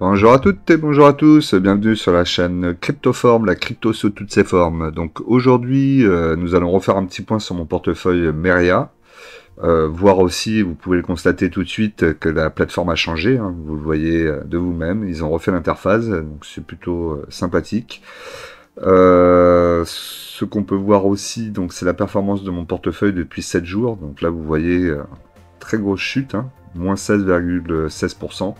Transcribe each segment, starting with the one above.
Bonjour à toutes et bonjour à tous, bienvenue sur la chaîne Cryptoform, la crypto sous toutes ses formes. Donc aujourd'hui, nous allons refaire un petit point sur mon portefeuille Meria, voir aussi, vous pouvez le constater tout de suite, que la plateforme a changé, hein, vous le voyez de vous-même, ils ont refait l'interface, donc c'est plutôt sympathique. Ce qu'on peut voir aussi, donc c'est la performance de mon portefeuille depuis 7 jours, donc là vous voyez, très grosse chute, hein, moins 16,16%.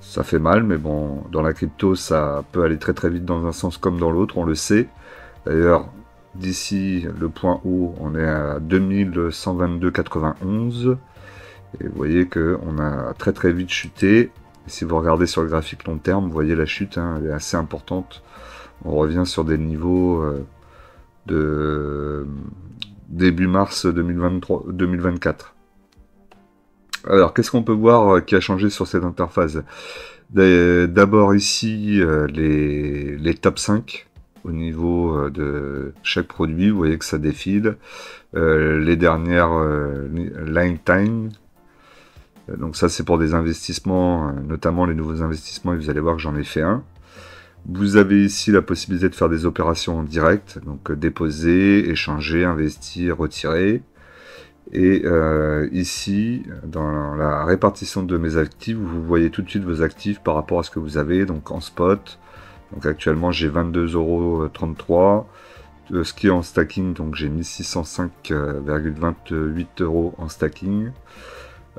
Ça fait mal, mais bon, dans la crypto, ça peut aller très très vite dans un sens comme dans l'autre, on le sait. D'ailleurs, d'ici le point haut, on est à 2122,91. Et vous voyez qu'on a très très vite chuté. Et si vous regardez sur le graphique long terme, vous voyez la chute, hein, elle est assez importante. On revient sur des niveaux de début mars 2024. Alors, qu'est-ce qu'on peut voir qui a changé sur cette interface? D'abord ici, les top 5 au niveau de chaque produit, vous voyez que ça défile. Les dernières line time, donc ça c'est pour des investissements, notamment les nouveaux investissements, et vous allez voir que j'en ai fait un. Vous avez ici la possibilité de faire des opérations en direct, donc déposer, échanger, investir, retirer. Et ici, dans la répartition de mes actifs, vous voyez tout de suite vos actifs par rapport à ce que vous avez. Donc en spot, donc actuellement j'ai 22,33 €. Ce qui est en stacking, donc j'ai 1605,28 € en stacking.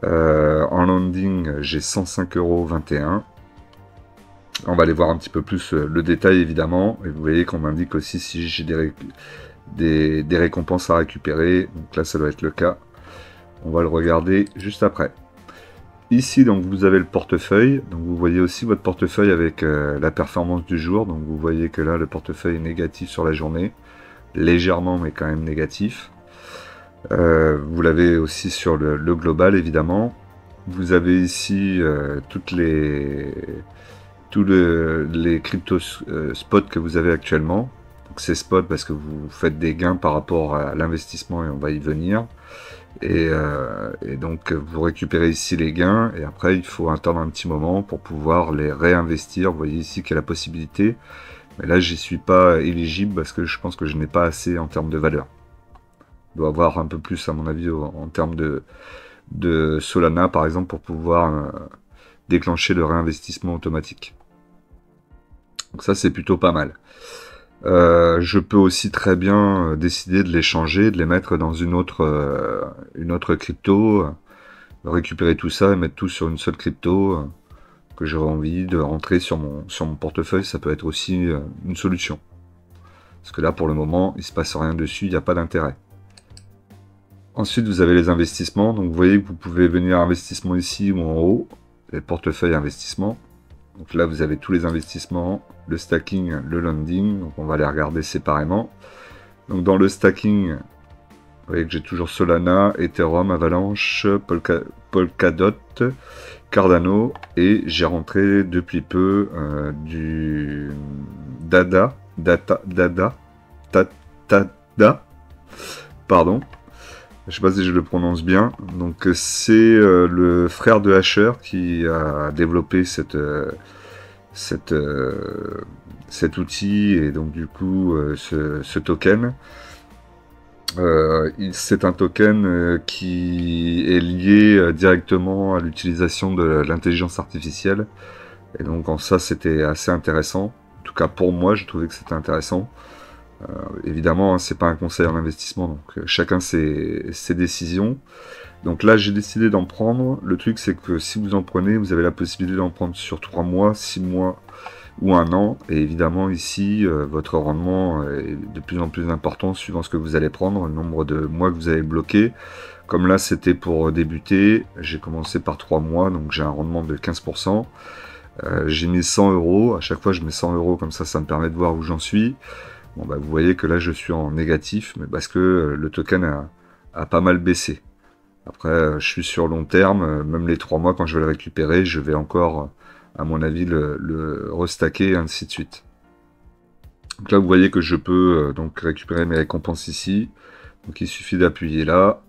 En landing, j'ai 105,21 €. On va aller voir un petit peu plus le détail évidemment. Et vous voyez qu'on m'indique aussi si j'ai des récompenses à récupérer. Donc là, ça doit être le cas. On va le regarder juste après. Ici, donc, vous avez le portefeuille. Donc, vous voyez aussi votre portefeuille avec la performance du jour. Donc, vous voyez que là, le portefeuille est négatif sur la journée. Légèrement, mais quand même négatif. Vous l'avez aussi sur le global, évidemment. Vous avez ici tous les crypto spots que vous avez actuellement. Donc, c'est spot parce que vous faites des gains par rapport à l'investissement et on va y venir. Et donc vous récupérez ici les gains et après il faut attendre un petit moment pour pouvoir les réinvestir. Vous voyez ici qu'il y a la possibilité, mais là j'y suis pas éligible parce que je pense que je n'ai pas assez en termes de valeur. Je dois avoir un peu plus à mon avis en termes de Solana par exemple pour pouvoir déclencher le réinvestissement automatique. Donc ça c'est plutôt pas mal. Je peux aussi très bien décider de les changer, de les mettre dans une autre crypto, récupérer tout ça et mettre tout sur une seule crypto que j'aurais envie de rentrer sur mon portefeuille. Ça peut être aussi une solution. Parce que là, pour le moment, il ne se passe rien dessus, il n'y a pas d'intérêt. Ensuite, vous avez les investissements. Donc, vous voyez que vous pouvez venir investissement ici ou en haut. Les portefeuilles investissement. Donc là, vous avez tous les investissements, le stacking, le landing. Donc on va les regarder séparément. Donc dans le stacking, vous voyez que j'ai toujours Solana, Ethereum, Avalanche, Polkadot, Cardano. Et j'ai rentré depuis peu du Dada, pardon. Je sais pas si je le prononce bien. Donc c'est le frère de Hasher qui a développé cet outil et donc du coup ce token. C'est un token qui est lié directement à l'utilisation de l'intelligence artificielle. Et donc en ça c'était assez intéressant. En tout cas pour moi je trouvais que c'était intéressant. Évidemment, hein, c'est pas un conseil en investissement, donc chacun ses décisions. Donc là, j'ai décidé d'en prendre. Le truc, c'est que si vous en prenez, vous avez la possibilité d'en prendre sur 3 mois, 6 mois ou 1 an. Et évidemment, ici, votre rendement est de plus en plus important suivant ce que vous allez prendre, le nombre de mois que vous avez bloqué. Comme là, c'était pour débuter, j'ai commencé par 3 mois, donc j'ai un rendement de 15%. J'ai mis 100 €. À chaque fois, je mets 100 € comme ça me permet de voir où j'en suis. Bon, bah, vous voyez que là, je suis en négatif, mais parce que le token a pas mal baissé. Après, je suis sur long terme, même les 3 mois, quand je vais le récupérer, je vais encore, à mon avis, le restacker, et ainsi de suite. Donc là, vous voyez que je peux donc récupérer mes récompenses ici. Donc il suffit d'appuyer là.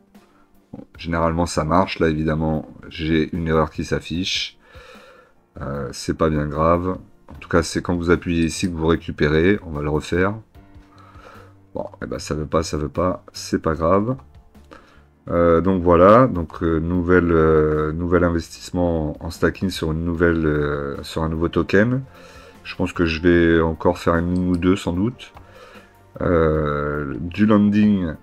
Bon, généralement, ça marche. Là, évidemment, j'ai une erreur qui s'affiche. C'est pas bien grave. En tout cas, c'est quand vous appuyez ici que vous récupérez. On va le refaire. Bon, et ben ça veut pas, c'est pas grave. Donc voilà, donc nouvel investissement en stacking sur sur un nouveau token. Je pense que je vais encore faire une ligne ou deux sans doute. Du landing,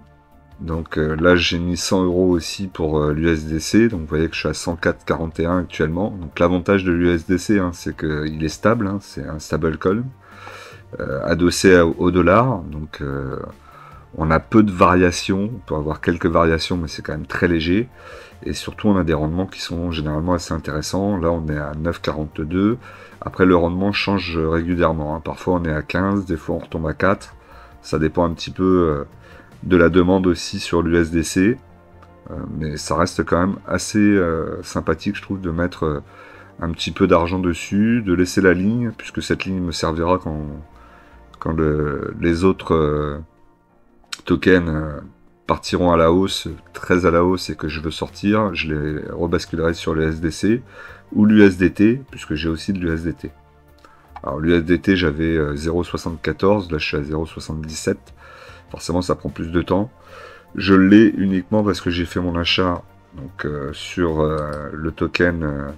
donc là j'ai mis 100 € aussi pour l'USDC, donc vous voyez que je suis à 104,41 actuellement. Donc l'avantage de l'USDC, hein, c'est qu'il est stable, hein, c'est un stablecoin adossé au dollar, donc on a peu de variations, on peut avoir quelques variations, mais c'est quand même très léger. Et surtout, on a des rendements qui sont généralement assez intéressants. Là, on est à 9,42. Après, le rendement change régulièrement, hein. Parfois, on est à 15, des fois, on retombe à 4. Ça dépend un petit peu de la demande aussi sur l'USDC. Mais ça reste quand même assez sympathique, je trouve, de mettre un petit peu d'argent dessus, de laisser la ligne, puisque cette ligne me servira quand les autres tokens partiront à la hausse, très à la hausse, et que je veux sortir, je les rebasculerai sur le SDC ou l'USDT, puisque j'ai aussi de l'USDT. Alors l'USDT, j'avais 0,74, là je suis à 0,77. Forcément, ça prend plus de temps. Je l'ai uniquement parce que j'ai fait mon achat donc, sur le token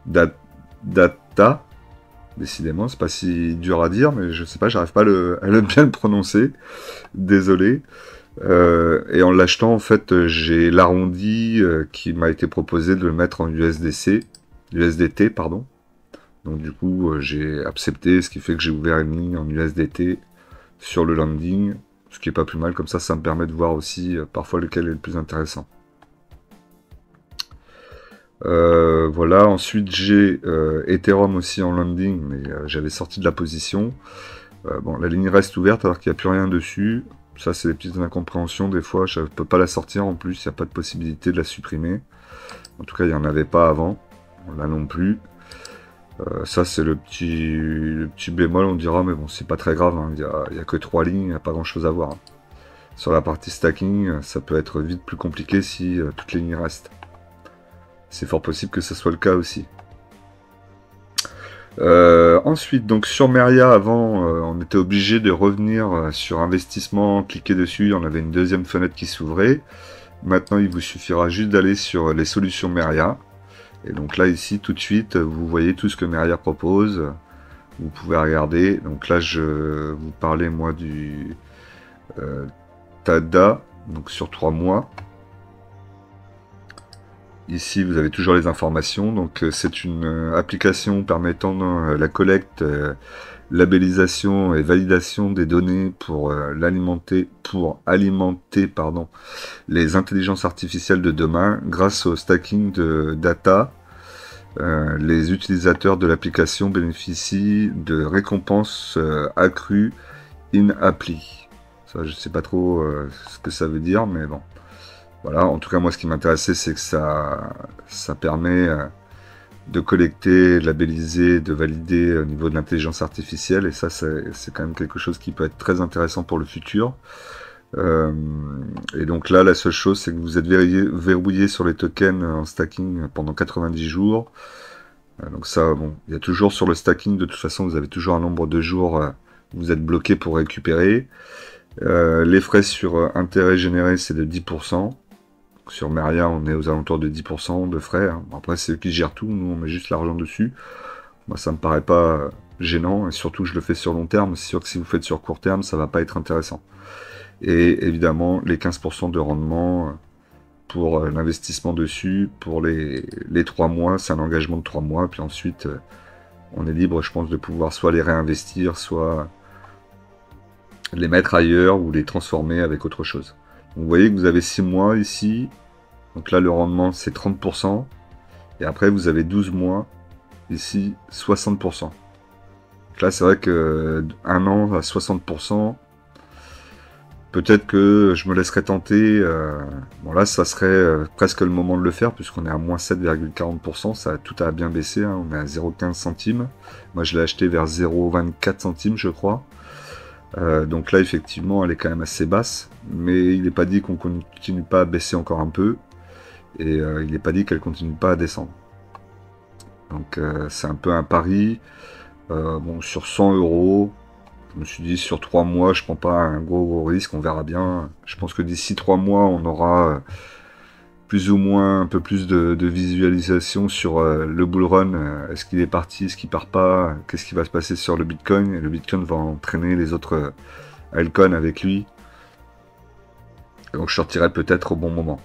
Data. Décidément, c'est pas si dur à dire, mais je sais pas, j'arrive pas à bien le prononcer. Désolé. Et en l'achetant, en fait, j'ai l'arrondi qui m'a été proposé de le mettre en USDT, pardon. Donc du coup, j'ai accepté, ce qui fait que j'ai ouvert une ligne en USDT sur le landing, ce qui est pas plus mal. Comme ça me permet de voir aussi parfois lequel est le plus intéressant. Voilà, ensuite j'ai Ethereum aussi en landing, mais j'avais sorti de la position. Bon, la ligne reste ouverte alors qu'il n'y a plus rien dessus. Ça, c'est des petites incompréhensions. Des fois, je ne peux pas la sortir. En plus, il n'y a pas de possibilité de la supprimer. En tout cas, il n'y en avait pas avant. Là non plus. Ça, c'est le petit bémol, on dira. Mais bon, c'est pas très grave, hein. Il n'y a que 3 lignes. Il n'y a pas grand-chose à voir, hein. Sur la partie stacking, ça peut être vite plus compliqué si toutes les lignes restent. C'est fort possible que ce soit le cas aussi. Ensuite, donc sur Meria, avant, on était obligé de revenir sur investissement, cliquer dessus, on avait une deuxième fenêtre qui s'ouvrait. Maintenant, il vous suffira juste d'aller sur les solutions Meria. Et donc là, ici, tout de suite, vous voyez tout ce que Meria propose. Vous pouvez regarder. Donc là, je vous parlais, moi, du TADA, donc sur 3 mois. Ici, vous avez toujours les informations. Donc, c'est une application permettant la collecte, labellisation et validation des données pour alimenter, les intelligences artificielles de demain grâce au stacking de data. Les utilisateurs de l'application bénéficient de récompenses accrues in-appli. Ça, je sais pas trop ce que ça veut dire, mais bon. Voilà, en tout cas, moi, ce qui m'intéressait, c'est que ça permet de collecter, de labelliser, de valider au niveau de l'intelligence artificielle. Et ça, c'est quand même quelque chose qui peut être très intéressant pour le futur. Et donc là, la seule chose, c'est que vous êtes verrouillé sur les tokens en stacking pendant 90 jours. Donc ça, bon, il y a toujours sur le stacking, de toute façon, vous avez toujours un nombre de jours où vous êtes bloqué pour récupérer. Les frais sur intérêt généré, c'est de 10%. Sur Meria, on est aux alentours de 10% de frais, hein. Après, c'est eux qui gèrent tout. Nous, on met juste l'argent dessus. Moi, ça me paraît pas gênant. Et surtout, je le fais sur long terme. C'est sûr que si vous faites sur court terme, ça va pas être intéressant. Et évidemment, les 15% de rendement pour l'investissement dessus. Pour les 3 mois, c'est un engagement de 3 mois. Puis ensuite, on est libre, je pense, de pouvoir soit les réinvestir, soit les mettre ailleurs ou les transformer avec autre chose. Donc, vous voyez que vous avez 6 mois ici. Donc là, le rendement, c'est 30%. Et après, vous avez 12 mois. Ici, 60%. Donc là, c'est vrai que 1 an à 60%, peut-être que je me laisserais tenter. Bon, là, ça serait presque le moment de le faire, puisqu'on est à moins 7,40%. Tout a bien baissé, hein. On est à 0,15 centimes. Moi, je l'ai acheté vers 0,24 centimes, je crois. Donc là, effectivement, elle est quand même assez basse. Mais il n'est pas dit qu'on continue pas à baisser encore un peu. Et il n'est pas dit qu'elle continue pas à descendre. Donc c'est un peu un pari. Bon, sur 100 euros, je me suis dit sur 3 mois, je prends pas un gros risque, on verra bien. Je pense que d'ici 3 mois, on aura plus ou moins un peu plus de visualisation sur le bull run. Est-ce qu'il est parti, est-ce qu'il part pas, qu'est-ce qui va se passer sur le Bitcoin. Et le Bitcoin va entraîner les autres altcoins avec lui. Et donc je sortirai peut-être au bon moment.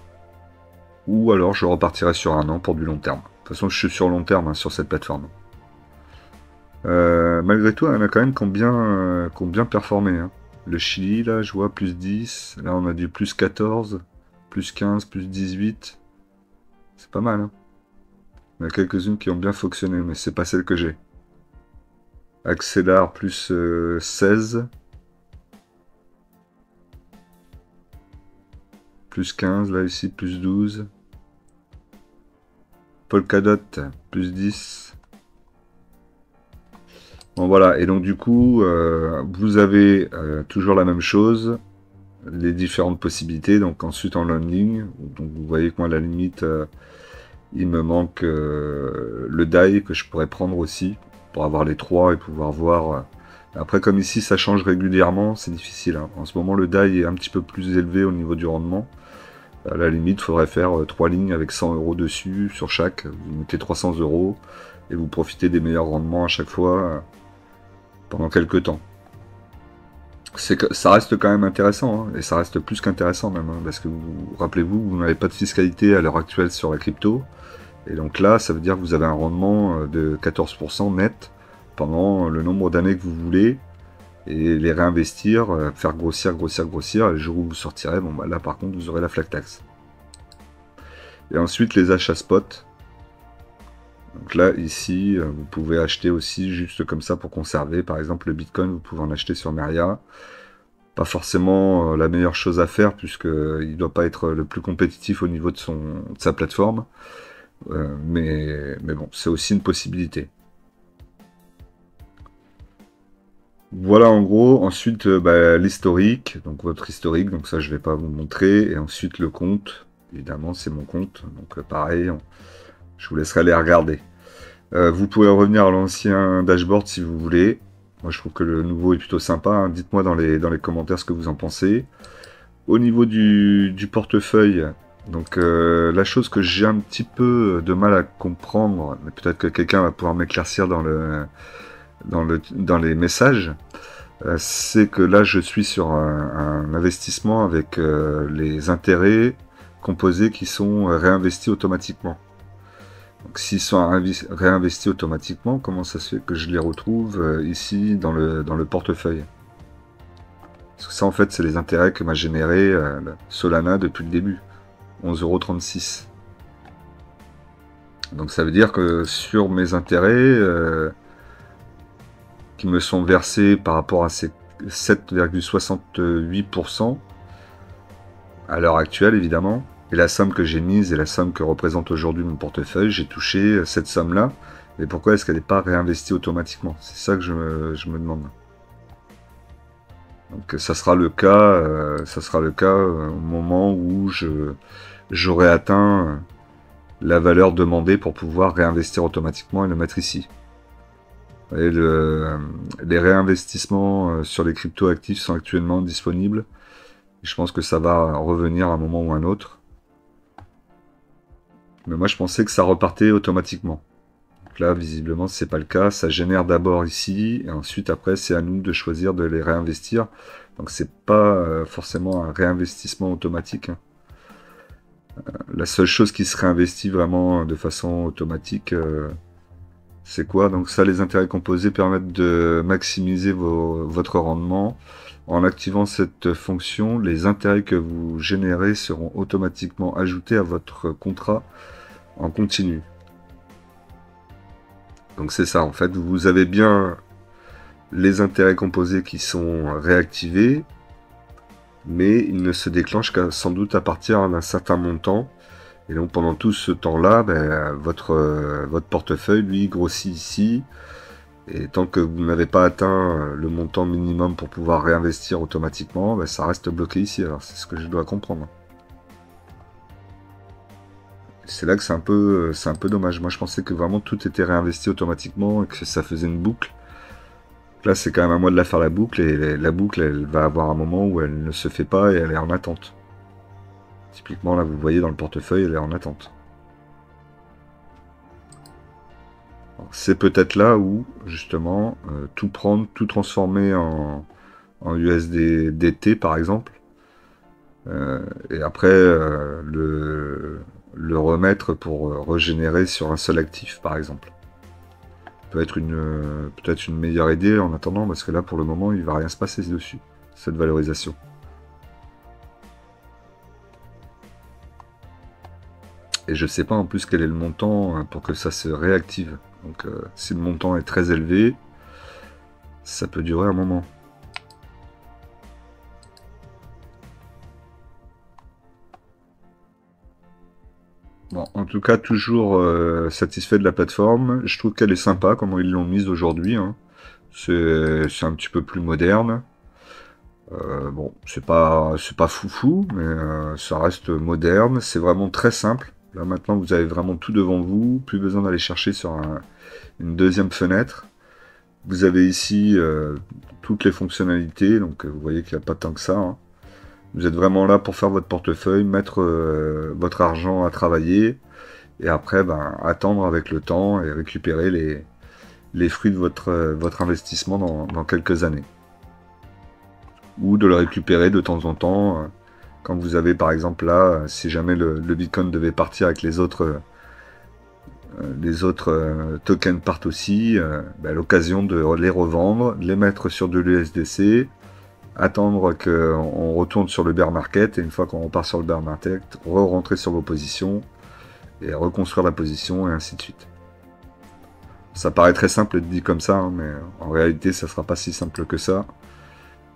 Ou alors je repartirai sur un an pour du long terme. De toute façon, je suis sur long terme sur cette plateforme. Malgré tout, il y en a quand même qui ont bien performé. Hein. Le Chili, là, je vois, plus 10. Là, on a du plus 14, plus 15, plus 18. C'est pas mal. Hein. Il y en a quelques-unes qui ont bien fonctionné, mais c'est pas celle que j'ai. Axelar, plus 16. Plus 15, là, ici, plus 12. Polkadot, plus 10. Bon voilà, et donc du coup, vous avez toujours la même chose, les différentes possibilités, donc ensuite en landing, donc vous voyez que moi à la limite, il me manque le die que je pourrais prendre aussi, pour avoir les trois et pouvoir voir. Après comme ici ça change régulièrement, c'est difficile, hein. En ce moment le die est un petit peu plus élevé au niveau du rendement, à la limite il faudrait faire 3 lignes avec 100 euros dessus sur chaque, vous mettez 300 euros, et vous profitez des meilleurs rendements à chaque fois, pendant quelques temps. C'est que ça reste quand même intéressant, hein, et ça reste plus qu'intéressant même, hein, parce que rappelez-vous, vous n'avez pas de fiscalité à l'heure actuelle sur la crypto, et donc là, ça veut dire que vous avez un rendement de 14% net pendant le nombre d'années que vous voulez, et les réinvestir, faire grossir, grossir, grossir, et le jour où vous sortirez, bon bah là par contre vous aurez la flat tax. Et ensuite les achats spot. Donc là, ici, vous pouvez acheter aussi juste comme ça pour conserver. Par exemple, le Bitcoin, vous pouvez en acheter sur Meria. Pas forcément la meilleure chose à faire, puisqu'il ne doit pas être le plus compétitif au niveau de sa plateforme. Mais bon, c'est aussi une possibilité. Voilà en gros. Ensuite, l'historique. Donc votre historique, donc ça je ne vais pas vous montrer. Et ensuite le compte. Évidemment, c'est mon compte. Donc pareil, je vous laisserai aller regarder. Vous pouvez revenir à l'ancien dashboard si vous voulez. Moi, je trouve que le nouveau est plutôt sympa. Hein. Dites-moi dans les commentaires ce que vous en pensez. Au niveau du portefeuille, donc la chose que j'ai un petit peu de mal à comprendre, mais peut-être que quelqu'un va pouvoir m'éclaircir dans les messages, c'est que là, je suis sur un investissement avec les intérêts composés qui sont réinvestis automatiquement. Donc s'ils sont réinvestis automatiquement, comment ça se fait que je les retrouve ici dans le portefeuille? Parce que ça en fait c'est les intérêts que m'a généré Solana depuis le début, 11,36 €. Donc ça veut dire que sur mes intérêts qui me sont versés par rapport à ces 7,68% à l'heure actuelle évidemment, et la somme que j'ai mise et la somme que représente aujourd'hui mon portefeuille, j'ai touché cette somme-là. Mais pourquoi est-ce qu'elle n'est pas réinvestie automatiquement? C'est ça que je me demande. Donc ça sera le cas, au moment où j'aurai atteint la valeur demandée pour pouvoir réinvestir automatiquement et le mettre ici. Et les réinvestissements sur les crypto-actifs sont actuellement disponibles. Je pense que ça va revenir à un moment ou un autre. Mais moi je pensais que ça repartait automatiquement. Donc là visiblement c'est pas le cas, ça génère d'abord ici, et ensuite après c'est à nous de choisir de les réinvestir. Donc c'est pas forcément un réinvestissement automatique. Hein. La seule chose qui se réinvestit vraiment de façon automatique, c'est quoi? Donc ça, les intérêts composés permettent de maximiser votre rendement. En activant cette fonction, les intérêts que vous générez seront automatiquement ajoutés à votre contrat en continu. Donc c'est ça, en fait, vous avez bien les intérêts composés qui sont réactivés, mais ils ne se déclenchent qu'à sans doute à partir d'un certain montant. Et donc pendant tout ce temps-là, votre portefeuille, lui, grossit ici. Et tant que vous n'avez pas atteint le montant minimum pour pouvoir réinvestir automatiquement, ça reste bloqué ici. Alors c'est ce que je dois comprendre. C'est là que c'est un peu dommage. Moi, je pensais que vraiment tout était réinvesti automatiquement et que ça faisait une boucle. Là, c'est quand même à moi de la faire la boucle, et la boucle, elle va avoir un moment où elle ne se fait pas et elle est en attente. Typiquement, là, vous voyez dans le portefeuille, elle est en attente. C'est peut-être là où, justement, tout prendre, tout transformer en USDT, par exemple, et après le remettre pour régénérer sur un seul actif, par exemple. Peut être peut-être une meilleure idée en attendant, parce que là, pour le moment, il va rien se passer dessus, cette valorisation. Et je sais pas en plus quel est le montant pour que ça se réactive. Donc si le montant est très élevé, ça peut durer un moment. Bon, en tout cas, toujours satisfait de la plateforme. Je trouve qu'elle est sympa, comment ils l'ont mise aujourd'hui. Hein. C'est un petit peu plus moderne. Bon, c'est pas foufou, mais ça reste moderne. C'est vraiment très simple. Là maintenant, vous avez vraiment tout devant vous. Plus besoin d'aller chercher sur une deuxième fenêtre. Vous avez ici toutes les fonctionnalités. Donc vous voyez qu'il n'y a pas tant que ça. Hein. Vous êtes vraiment là pour faire votre portefeuille, mettre votre argent à travailler. Et après, ben, attendre avec le temps et récupérer les fruits de votre investissement dans quelques années. Ou de le récupérer de temps en temps, quand vous avez par exemple là, si jamais le Bitcoin devait partir avec les autres tokens partent aussi, ben, l'occasion de les revendre, les mettre sur de l'USDC, attendre qu'on retourne sur le bear market, et une fois qu'on repart sur le bear market, re-rentrer sur vos positions, et reconstruire la position, et ainsi de suite. Ça paraît très simple de dit comme ça, hein, mais en réalité, ça sera pas si simple que ça.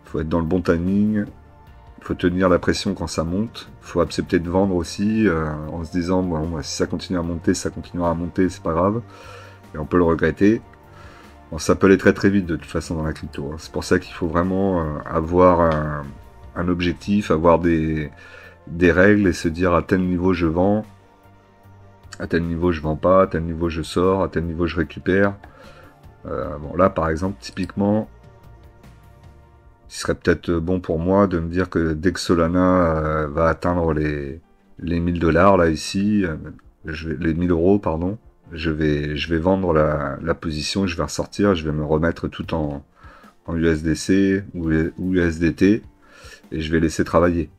Il faut être dans le bon timing, il faut tenir la pression quand ça monte, il faut accepter de vendre aussi, en se disant, bon, si ça continue à monter, ça continuera à monter, c'est pas grave, et on peut le regretter. Bon, ça peut aller très très vite de toute façon dans la crypto. Hein. C'est pour ça qu'il faut vraiment avoir un objectif, avoir des règles et se dire à tel niveau je vends, à tel niveau je vends pas, à tel niveau je sors, à tel niveau je récupère. Bon là par exemple typiquement, il serait peut-être bon pour moi de me dire que dès que Solana va atteindre les 1000 dollars là ici, les 1000 euros pardon, je vais vendre la position, je vais ressortir, je vais me remettre tout en USDC ou USDT et je vais laisser travailler.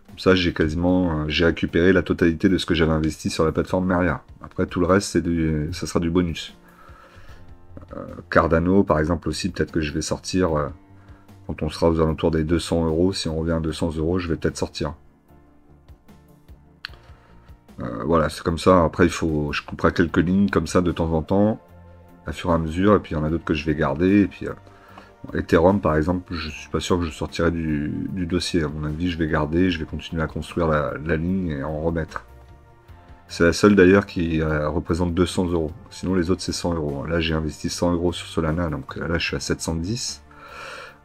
Comme ça, j'ai récupéré la totalité de ce que j'avais investi sur la plateforme Meria. Après, tout le reste, ça sera du bonus. Cardano, par exemple, aussi, peut-être que je vais sortir quand on sera aux alentours des 200 euros. Si on revient à 200 euros, je vais peut-être sortir. Voilà, c'est comme ça. Après, je couperai quelques lignes comme ça de temps en temps, à fur et à mesure. Et puis, il y en a d'autres que je vais garder. Et puis, Ethereum, par exemple, je suis pas sûr que je sortirai du dossier. À mon avis, je vais garder, je vais continuer à construire la ligne et en remettre. C'est la seule d'ailleurs qui représente 200 euros. Sinon, les autres, c'est 100 euros. Là, j'ai investi 100 euros sur Solana, donc là, je suis à 710.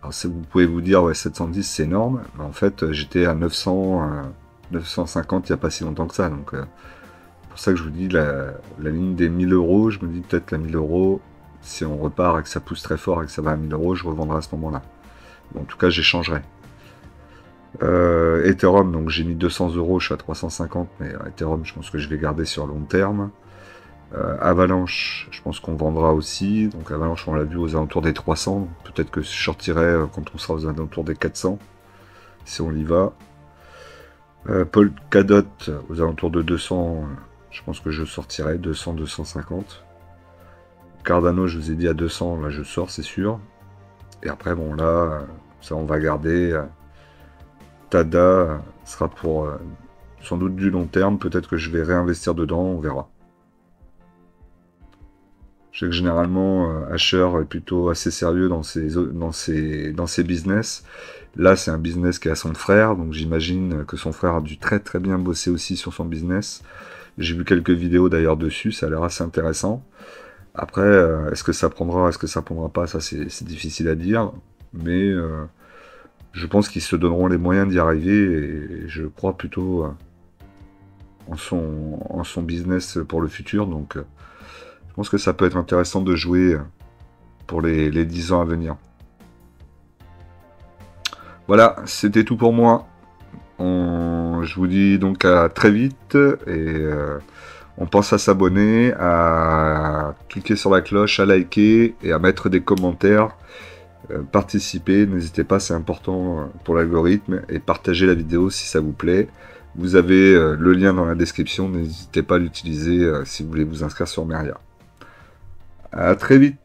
Alors, vous pouvez vous dire, ouais, 710, c'est énorme. Mais en fait, j'étais à 950 il n'y a pas si longtemps que ça. Donc, c'est pour ça que je vous dis, la ligne des 1000 euros, je me dis peut-être la 1000 euros, si on repart et que ça pousse très fort et que ça va à 1000 euros, je revendrai à ce moment-là. Bon, en tout cas, j'échangerai. Ethereum, donc j'ai mis 200 euros, je suis à 350, mais Ethereum, je pense que je vais garder sur long terme. Avalanche, je pense qu'on vendra aussi. Donc Avalanche, on l'a vu aux alentours des 300. Peut-être que je sortirai quand on sera aux alentours des 400, si on y va. Polkadot, aux alentours de 200, je pense que je sortirai 200, 250. Cardano, je vous ai dit à 200, là je sors, c'est sûr. Et après, bon, là, ça on va garder. Tada sera pour sans doute du long terme. Peut-être que je vais réinvestir dedans, on verra. Je sais que généralement, Asher est plutôt assez sérieux dans ses business. Là, c'est un business qui est à son frère, donc j'imagine que son frère a dû très très bien bosser aussi sur son business. J'ai vu quelques vidéos d'ailleurs dessus, ça a l'air assez intéressant. Après, est-ce que ça prendra, est-ce que ça prendra pas, ça c'est difficile à dire. Mais je pense qu'ils se donneront les moyens d'y arriver et je crois plutôt en son business pour le futur. Donc je pense que ça peut être intéressant de jouer pour les 10 ans à venir. Voilà, c'était tout pour moi. Je vous dis donc à très vite et on pense à s'abonner, à cliquer sur la cloche, à liker et à mettre des commentaires. Participer, n'hésitez pas, c'est important pour l'algorithme, et partagez la vidéo si ça vous plaît. Vous avez le lien dans la description, n'hésitez pas à l'utiliser si vous voulez vous inscrire sur Meria. À très vite.